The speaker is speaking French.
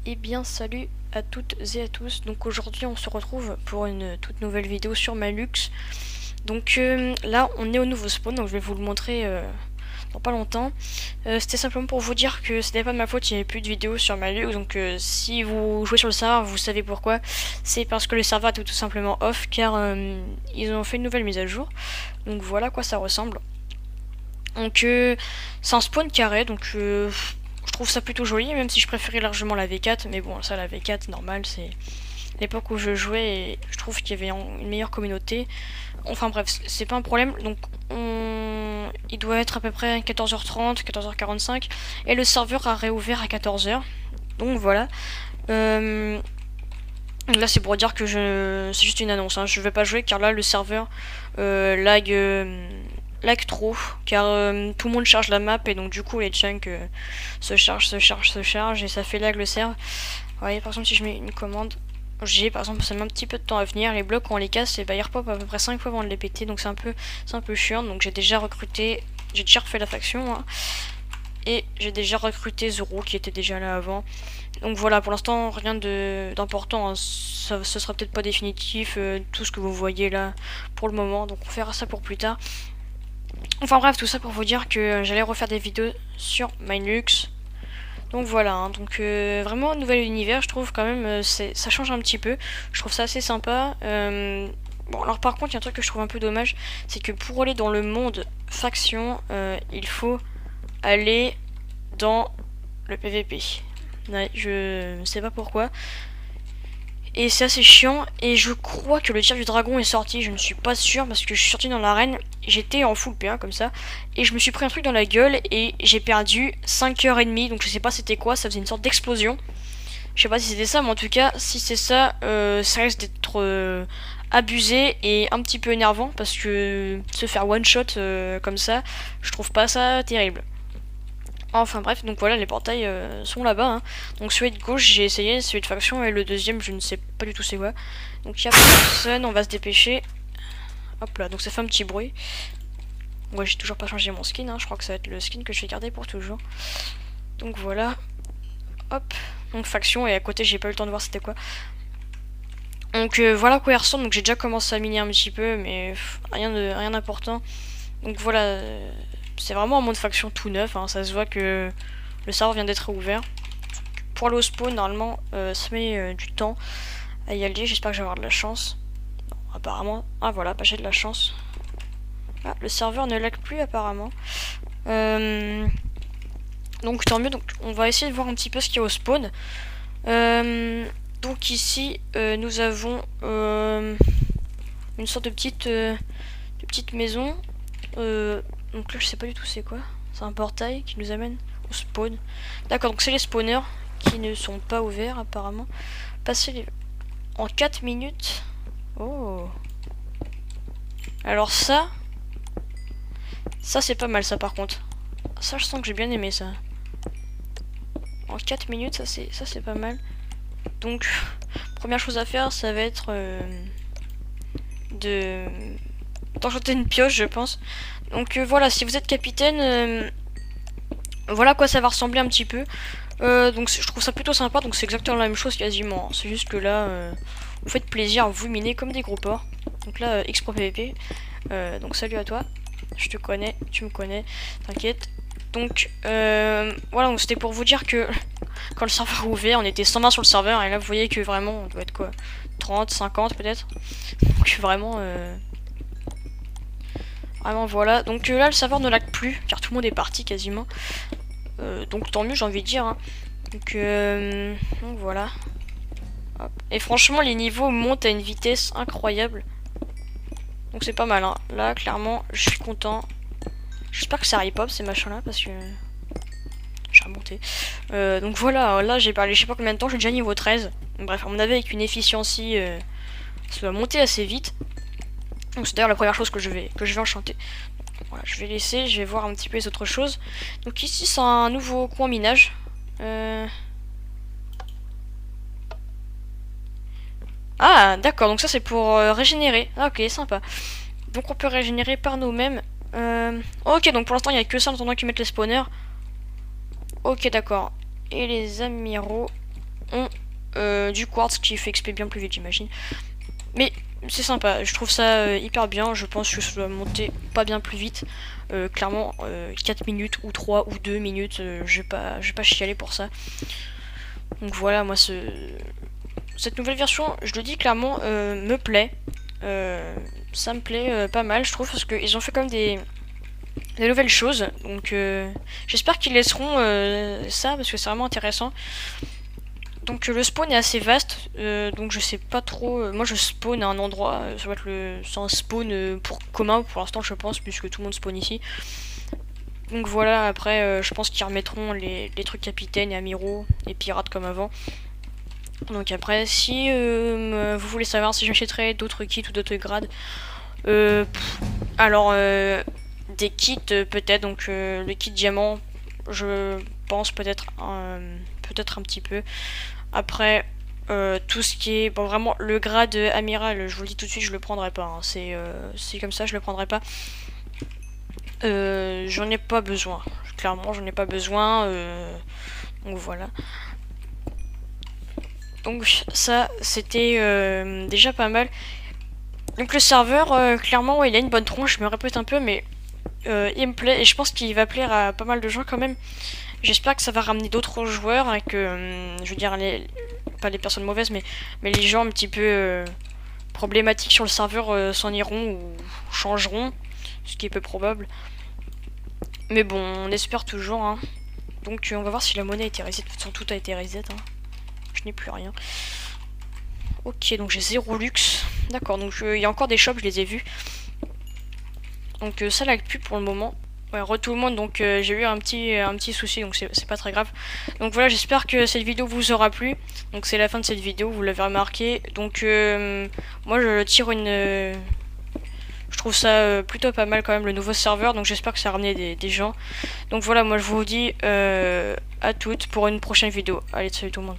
Eh bien salut à toutes et à tous. Donc aujourd'hui on se retrouve pour une toute nouvelle vidéo sur Malux. Donc là on est au nouveau spawn, donc je vais vous le montrer dans pas longtemps. C'était simplement pour vous dire que c'était pas de ma faute, il n'y avait plus de vidéos sur Malux. Donc si vous jouez sur le serveur, vous savez pourquoi. C'est parce que le serveur était tout simplement off, car ils ont fait une nouvelle mise à jour. Donc voilà à quoi ça ressemble. Donc c'est un spawn carré, donc je trouve ça plutôt joli, même si je préférais largement la V4. Mais bon, ça la V4 normal, c'est l'époque où je jouais et je trouve qu'il y avait une meilleure communauté. Enfin bref, c'est pas un problème. Donc il doit être à peu près 14h30, 14h45 et le serveur a réouvert à 14h. Donc voilà. Là c'est pour dire que c'est juste une annonce, hein. Je vais pas jouer car là le serveur lag trop, car tout le monde charge la map et donc du coup les chunks se chargent et ça fait lag le serve. Vous voyez, par exemple si je mets une commande G, par exemple ça met un petit peu de temps à venir, les blocs quand on les casse et bah ils repop à peu près 5 fois avant de les péter, donc c'est un peu chiant. Donc j'ai déjà recruté, j'ai déjà refait la faction, hein, et j'ai déjà recruté Zoro qui était déjà là avant. Donc voilà, pour l'instant rien d'important, hein. Ce sera peut-être pas définitif, tout ce que vous voyez là pour le moment, donc on fera ça pour plus tard. Enfin bref, tout ça pour vous dire que j'allais refaire des vidéos sur Minelux. Donc voilà, hein. Donc vraiment nouvel univers, je trouve quand même, ça change un petit peu. Je trouve ça assez sympa. Bon alors par contre, il y a un truc que je trouve un peu dommage, c'est que pour aller dans le monde faction, il faut aller dans le PVP. Ouais, je sais pas pourquoi. Et c'est assez chiant. Et je crois que le tir du dragon est sorti. Je ne suis pas sûre parce que je suis sorti dans l'arène. J'étais en full PA comme ça. Et je me suis pris un truc dans la gueule. Et j'ai perdu 5h30. Donc je sais pas c'était quoi. Ça faisait une sorte d'explosion. Je sais pas si c'était ça. Mais en tout cas, si c'est ça, ça risque d'être abusé et un petit peu énervant. Parce que se faire one shot comme ça, je trouve pas ça terrible. Enfin bref, donc voilà, les portails sont là-bas, hein. Donc celui de gauche j'ai essayé, celui de faction, et le deuxième je ne sais pas du tout c'est quoi. Donc il y a personne, on va se dépêcher. Hop là, donc ça fait un petit bruit. Moi j'ai toujours pas changé mon skin, hein. Je crois que ça va être le skin que je vais garder pour toujours. Donc voilà. Hop, donc faction, et à côté j'ai pas eu le temps de voir c'était quoi. Donc voilà à quoi il ressemble, donc j'ai déjà commencé à miner un petit peu, mais rien d'important. Donc voilà, c'est vraiment un mode faction tout neuf, hein. Ça se voit que le serveur vient d'être ouvert. Pour aller au spawn, normalement, ça met du temps à y aller. J'espère que je vais avoir de la chance. Non, apparemment. Ah voilà, bah, j'ai de la chance. Ah, le serveur ne lag plus apparemment. Donc tant mieux. Donc on va essayer de voir un petit peu ce qu'il y a au spawn. Donc ici, nous avons une sorte de petite maison. Donc là, je sais pas du tout c'est quoi. C'est un portail qui nous amène au spawn. D'accord, donc c'est les spawners qui ne sont pas ouverts apparemment. Passer les... en 4 minutes. Oh. Alors ça c'est pas mal ça par contre. Ça je sens que j'ai bien aimé ça. En 4 minutes ça c'est pas mal. Donc première chose à faire ça va être d'enchanter une pioche je pense. Donc voilà, si vous êtes capitaine, voilà à quoi ça va ressembler un petit peu. Donc je trouve ça plutôt sympa, donc c'est exactement la même chose quasiment. C'est juste que là, vous faites plaisir, vous minez comme des gros porcs. Donc là, X pro PVP. Donc salut à toi, je te connais, tu me connais, t'inquiète. Donc voilà, donc c'était pour vous dire que quand le serveur est ouvert, on était 120 sur le serveur, et là vous voyez que vraiment, on doit être quoi, 30, 50 peut-être. Donc vraiment... Vraiment voilà, donc là le serveur ne lag plus, car tout le monde est parti quasiment. Donc tant mieux j'ai envie de dire, hein. Donc voilà. Hop. Et franchement les niveaux montent à une vitesse incroyable. Donc c'est pas mal, hein. Là clairement je suis content. J'espère que ça repop ces machins là parce que... j'ai remonté. Donc voilà, là j'ai parlé je sais pas combien de temps, j'ai déjà niveau 13. Bref, à mon avis avec une efficiency ça va monter assez vite. Donc c'est d'ailleurs la première chose que je vais enchanter. Voilà, je vais laisser, je vais voir un petit peu les autres choses. Donc ici c'est un nouveau coin minage. Ah d'accord, donc ça c'est pour régénérer. Ah ok, sympa. Donc on peut régénérer par nous-mêmes. Ok, donc pour l'instant il n'y a que ça en attendant qu'ils mettent les spawners. Ok d'accord. Et les amiraux. ont du quartz qui fait XP bien plus vite, j'imagine. Mais c'est sympa, je trouve ça hyper bien. Je pense que ça doit monter pas bien plus vite. Clairement, 4 minutes ou 3 ou 2 minutes, je vais pas chialer pour ça. Donc voilà, moi cette nouvelle version, je le dis clairement, me plaît. Ça me plaît pas mal, je trouve, parce qu'ils ont fait comme des nouvelles choses. Donc j'espère qu'ils laisseront ça, parce que c'est vraiment intéressant. Donc le spawn est assez vaste, donc je sais pas trop. Moi je spawn à un endroit, ça va être c'est un spawn pour commun pour l'instant je pense, puisque tout le monde spawn ici. Donc voilà, après je pense qu'ils remettront les trucs capitaines et amiraux et pirates comme avant. Donc après, si vous voulez savoir si j'achèterai d'autres kits ou d'autres grades, alors des kits peut-être, donc le kit diamant, je pense peut-être un petit peu. Après, tout ce qui est bon, vraiment le grade amiral, je vous le dis tout de suite, je le prendrai pas. Hein. C'est comme ça, je le prendrai pas. J'en ai pas besoin. Clairement, j'en ai pas besoin. Donc voilà. Donc ça, c'était déjà pas mal. Donc le serveur, clairement, ouais, il a une bonne tronche. Je me répète un peu, mais il me plaît et je pense qu'il va plaire à pas mal de gens quand même. J'espère que ça va ramener d'autres joueurs et que, je veux dire, pas les personnes mauvaises, mais les gens un petit peu problématiques sur le serveur s'en iront ou changeront, ce qui est peu probable. Mais bon, on espère toujours. Hein. Donc on va voir si la monnaie a été reset. De toute façon, tout a été reset. Hein. Je n'ai plus rien. Ok, donc j'ai 0 luxe. D'accord, donc il y a encore des shops, je les ai vus. Donc ça lag plus pour le moment. Ouais, tout le monde, donc j'ai eu un petit souci, donc c'est pas très grave. Donc voilà, j'espère que cette vidéo vous aura plu. Donc c'est la fin de cette vidéo, vous l'avez remarqué. Donc moi je tire une... je trouve ça plutôt pas mal quand même, le nouveau serveur. Donc j'espère que ça a ramené des gens. Donc voilà, moi je vous dis à toutes pour une prochaine vidéo. Allez, salut tout le monde.